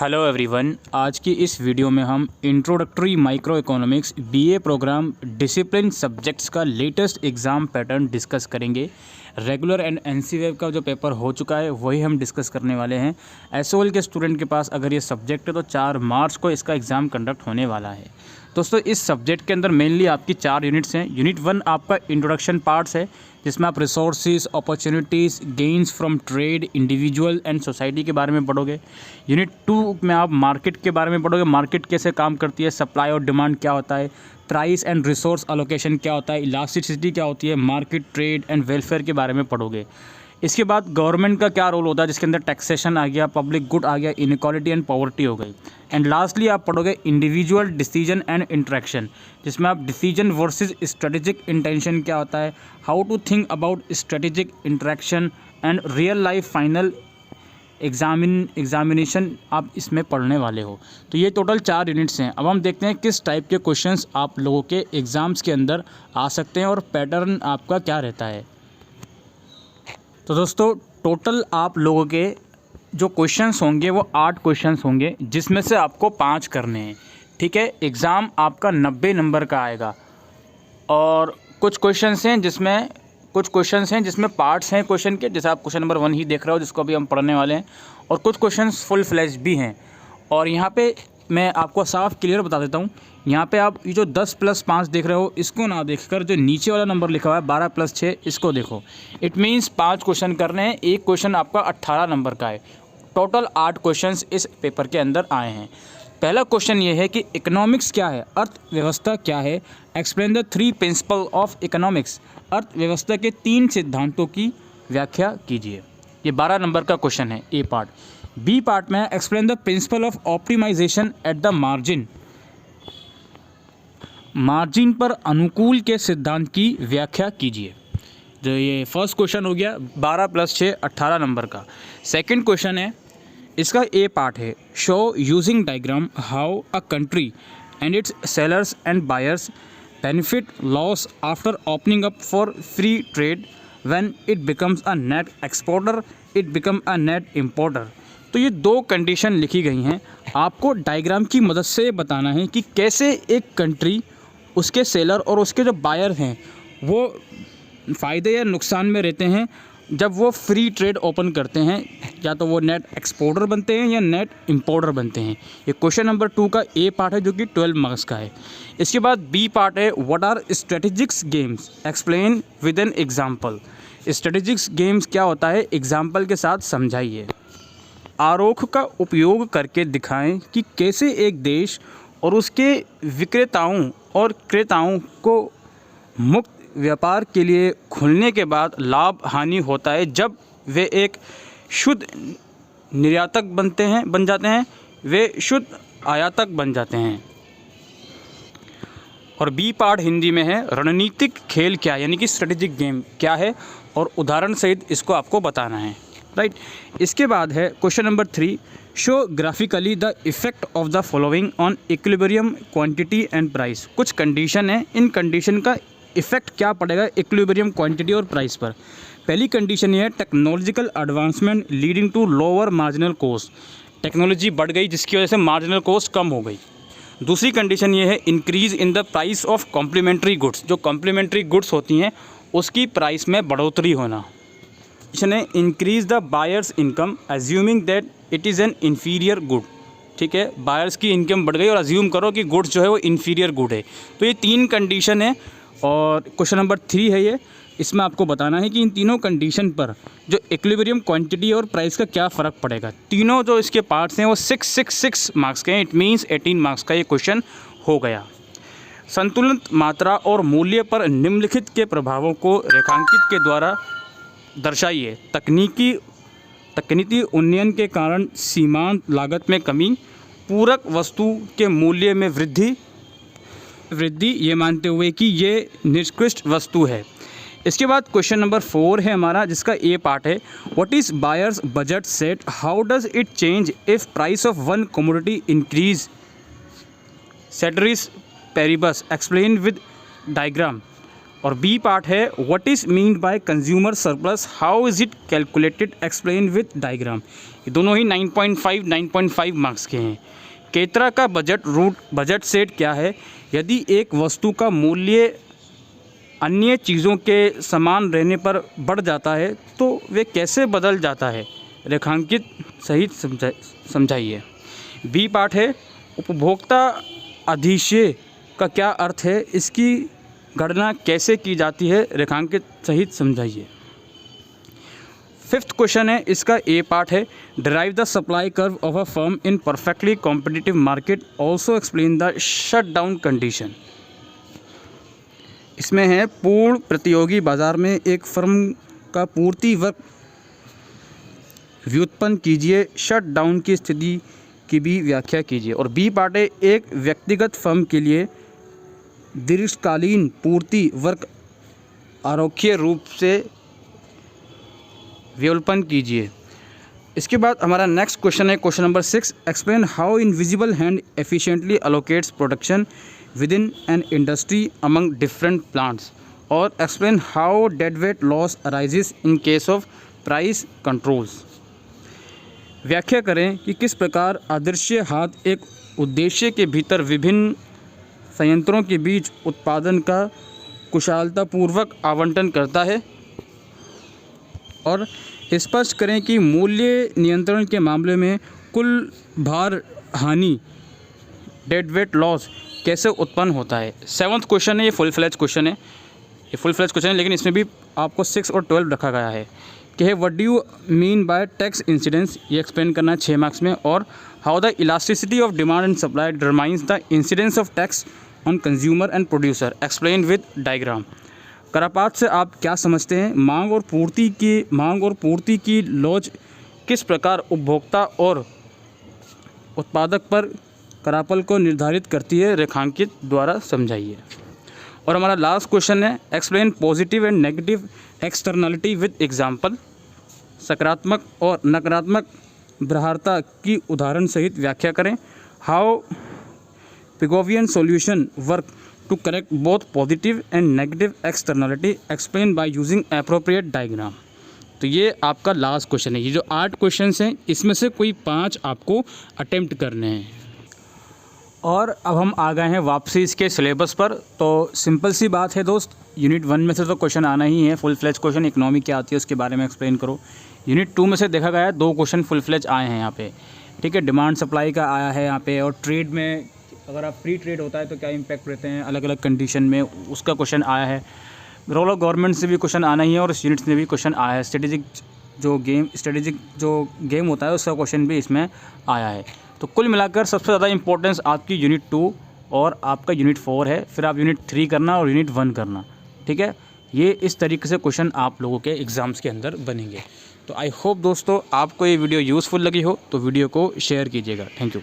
Hello everyone, आज की इस वीडियो में हम introductory micro economics BA programme discipline subjects का लेटेस्ट एग्ज़ाम पैटर्न डिस्कस करेंगे। रेगुलर एंड एनसीवेव का जो पेपर हो चुका है वही हम डिस्कस करने वाले हैं। एसओएल के स्टूडेंट के पास अगर ये सब्जेक्ट है तो 4 मार्च को इसका एग्ज़ाम कंडक्ट होने वाला है। दोस्तों, इस सब्जेक्ट के अंदर मेनली आपकी 4 यूनिट्स हैं। यूनिट 1 आपका इंट्रोडक्शन पार्ट्स है, जिसमें आप resources, opportunities, gains from trade, individual and society के बारे में पढ़ोगे। यूनिट 2 में आप मार्केट के बारे में पढ़ोगे, मार्केट कैसे काम करती है, सप्लाई और डिमांड क्या होता है, प्राइस एंड रिसोर्स एलोकेशन क्या होता है, इलास्टिसिटी क्या होती है, मार्केट, ट्रेड एंड वेलफेयर के बारे में पढ़ोगे। इसके बाद गवर्नमेंट का क्या रोल होता है, जिसके अंदर टैक्सेशन आ गया, पब्लिक गुड आ गया, इनइक्वालिटी एंड पॉवर्टी हो गई। एंड लास्टली आप पढ़ोगे इंडिविजुअल डिसीजन एंड इंटरेक्शन, जिसमें आप डिसीजन वर्सेस स्ट्रेटेजिक इंटेंशन क्या होता है, how to think about strategic interaction and real life final examination आप इसमें पढ़ने वाले हो। तो ये टोटल 4 यूनिट्स हैं। अब हम देखते हैं किस टाइप के क्वेश्चंस आप लोगों के एग्ज़ाम्स के अंदर आ सकते हैं और पैटर्न आपका क्या रहता है। तो दोस्तों, टोटल आप लोगों के जो क्वेश्चंस होंगे वो 8 क्वेश्चंस होंगे, जिसमें से आपको 5 करने हैं। ठीक है, एग्ज़ाम आपका 90 नंबर का आएगा। और कुछ क्वेश्चंस हैं जिसमें पार्ट्स हैं क्वेश्चन के, जैसे आप क्वेश्चन नंबर 1 ही देख रहे हो जिसको अभी हम पढ़ने वाले हैं, और कुछ क्वेश्चंस फुल फ्लैश भी हैं। और यहाँ पे मैं आपको साफ क्लियर बता देता हूँ, यहाँ पे आप ये जो 10 + 5 देख रहे हो, इसको ना देखकर जो नीचे वाला नंबर लिखा हुआ है 12 + 6, इसको देखो। इट मीन्स 5 क्वेश्चन करने हैं, एक क्वेश्चन आपका 18 नंबर का है। टोटल 8 क्वेश्चंस इस पेपर के अंदर आए हैं। पहला क्वेश्चन ये है कि इकोनॉमिक्स क्या है, अर्थव्यवस्था क्या है, explain the 3 principle of economics, अर्थव्यवस्था के 3 सिद्धांतों की व्याख्या कीजिए। ये 12 नंबर का क्वेश्चन है, ए पार्ट। बी पार्ट में explain the principle of optimisation at the margin, margin पर अनुकूल के सिद्धांत की व्याख्या कीजिए। तो ये फर्स्ट क्वेश्चन हो गया 12 + 6 18 नंबर का। सेकंड क्वेश्चन है, इसका ए पार्ट है, show using diagram how a country and it's sellers and buyers benefit loss after opening up for free trade, when it becomes a net exporter it become a net importer. तो ये 2 condition लिखी गई हैं। आपको diagram की मदद से बताना है कि कैसे एक कंट्री, उसके सेलर और उसके जो बायर हैं वो फ़ायदे या नुकसान में रहते हैं जब वो फ्री ट्रेड ओपन करते हैं, या तो वो नेट एक्सपोर्टर बनते हैं या नेट इंपोर्टर बनते हैं। ये क्वेश्चन नंबर 2 का ए पार्ट है, जो कि 12 मार्क्स का है। इसके बाद बी पार्ट है, what are strategics games, explain with an example. Strategics games क्या होता है, एग्जाम्पल के साथ समझाइए। आरोख का उपयोग करके दिखाएं कि कैसे एक देश और उसके विक्रेताओं और क्रेताओं को मुक्त व्यापार के लिए खुलने के बाद लाभ हानि होता है, जब वे एक शुद्ध निर्यातक बन जाते हैं, वे शुद्ध आयातक बन जाते हैं। और बी पार्ट हिंदी में है, रणनीतिक खेल क्या है, यानी कि स्ट्रेटेजिक गेम क्या है, और उदाहरण सहित इसको आपको बताना है। राइट। इसके बाद है question number 3, show graphically the effect of the following on equilibrium quantity and price. कुछ कंडीशन है, इन कंडीशन का इफेक्ट क्या पड़ेगा इक्विलिब्रियम क्वांटिटी और प्राइस पर। पहली कंडीशन ये है, technological advancement leading to lower marginal cost. Technology बढ़ गई जिसकी वजह से मार्जिनल कॉस्ट कम हो गई। दूसरी कंडीशन ये है, increase in the price of complementary goods. जो कॉम्प्लीमेंट्री गुड्स होती हैं उसकी प्राइस में बढ़ोतरी होना। है increase the buyers income assuming that it is an inferior good. ठीक है, बायर्स की इनकम बढ़ गई और अज्यूम करो कि गुड्स जो है वो इन्फीरियर गुड है। तो ये 3 कंडीशन है, और क्वेश्चन नंबर 3 है ये। इसमें आपको बताना है कि इन तीनों कंडीशन पर जो इक्विलिब्रियम क्वांटिटी और प्राइस का क्या फ़र्क पड़ेगा। तीनों जो इसके पार्ट्स हैं वो 6 मार्क्स के हैं, इट मीन्स 18 मार्क्स का ये क्वेश्चन हो गया। संतुलित मात्रा और मूल्य पर निम्नलिखित के प्रभावों को रेखांकित के द्वारा दर्शाइए। तकनीकी उन्नयन के कारण सीमांत लागत में कमी, पूरक वस्तु के मूल्य में वृद्धि ये मानते हुए कि ये निकृष्ट वस्तु है। इसके बाद क्वेश्चन नंबर 4 है हमारा, जिसका ए पार्ट है, what is buyer's budget set, how does it change if price of one commodity increase, ceteris paribus, explain with diagram. और बी पार्ट है what is mean by consumer surplus, how is it calculated, explain with diagram. ये दोनों ही 9.5 marks के हैं। केतरा का budget set क्या है, यदि एक वस्तु का मूल्य अन्य चीज़ों के समान रहने पर बढ़ जाता है तो वे कैसे बदल जाता है, रेखांकित सहित समझाइए। बी पार्ट है उपभोक्ता अधिशय का क्या अर्थ है, इसकी गणना कैसे की जाती है, रेखांकित सहित समझाइए। फिफ्थ क्वेश्चन है, इसका ए पार्ट है derive the supply curve of a firm in perfectly competitive market, also explain the shut down condition. इसमें है पूर्ण प्रतियोगी बाजार में एक फर्म का पूर्ति वक्त व्युत्पन्न कीजिए, शट डाउन की स्थिति की भी व्याख्या कीजिए। और बी पार्ट है एक व्यक्तिगत फर्म के लिए दीर्घकालीन पूर्ति वर्ग आरोग्य रूप से व्युत्पन्न कीजिए। इसके बाद हमारा नेक्स्ट क्वेश्चन है question number 6, explain how invisible hand efficiently allocates production within an industry among different plants, और explain how dead weight loss arises in case of price controls. व्याख्या करें कि किस प्रकार अदृश्य हाथ एक उद्देश्य के भीतर विभिन्न संयंत्रों के बीच उत्पादन का कुशलतापूर्वक आवंटन करता है, और स्पष्ट करें कि मूल्य नियंत्रण के मामले में कुल भार हानि डेड वेट लॉस कैसे उत्पन्न होता है। 7वां क्वेश्चन है, ये फुल फ्लैज क्वेश्चन है, लेकिन इसमें भी आपको 6 और 12 रखा गया है कि है what do you mean by tax incidence, ये एक्सप्लेन करना है 6 मार्क्स में। और how the elasticity of demand and supply determines the incidence of tax on consumer and producer, explain with diagram. करापात से आप क्या समझते हैं, मांग और पूर्ति की लॉज किस प्रकार उपभोक्ता और उत्पादक पर करापल को निर्धारित करती है, रेखांकित द्वारा समझाइए। और हमारा लास्ट क्वेश्चन है explain positive and negative externality with example, सकारात्मक और नकारात्मक बाह्यता की उदाहरण सहित व्याख्या करें। How Pigovian solution work to correct both positive and negative externality, explain by using appropriate diagram. तो ये आपका लास्ट क्वेश्चन है। ये जो 8 क्वेश्चंस हैं इसमें से कोई 5 आपको अटेम्प्ट करने हैं। और अब हम आ गए हैं वापसी इसके सिलेबस पर। तो सिंपल सी बात है दोस्त, यूनिट 1 में से तो क्वेश्चन आना ही है, फुल फ्लेज क्वेश्चन। इकोनॉमी क्या आती है उसके बारे में एक्सप्लेन करो। यूनिट 2 में से देखा गया है 2 क्वेश्चन फुल फ्लेज आए हैं यहाँ पे, ठीक है। डिमांड सप्लाई का आया है यहाँ पे, और ट्रेड में अगर आप फ्री ट्रेड होता है तो क्या इम्पैक्ट रहते हैं अलग अलग कंडीशन में, उसका क्वेश्चन आया है। रोल ऑफ गवर्नमेंट से भी क्वेश्चन आना ही है, और इस यूनिट से भी क्वेश्चन आया है। स्ट्रेटेजिक जो गेम होता है उसका क्वेश्चन भी इसमें आया है। तो कुल मिलाकर सबसे ज़्यादा इंपॉर्टेंस आपकी यूनिट 2 और आपका यूनिट 4 है, फिर आप यूनिट 3 करना और यूनिट 1 करना, ठीक है। ये इस तरीके से क्वेश्चन आप लोगों के एग्ज़ाम्स के अंदर बनेंगे। तो आई होप दोस्तों आपको ये वीडियो यूज़फुल लगी हो तो वीडियो को शेयर कीजिएगा। Thank you.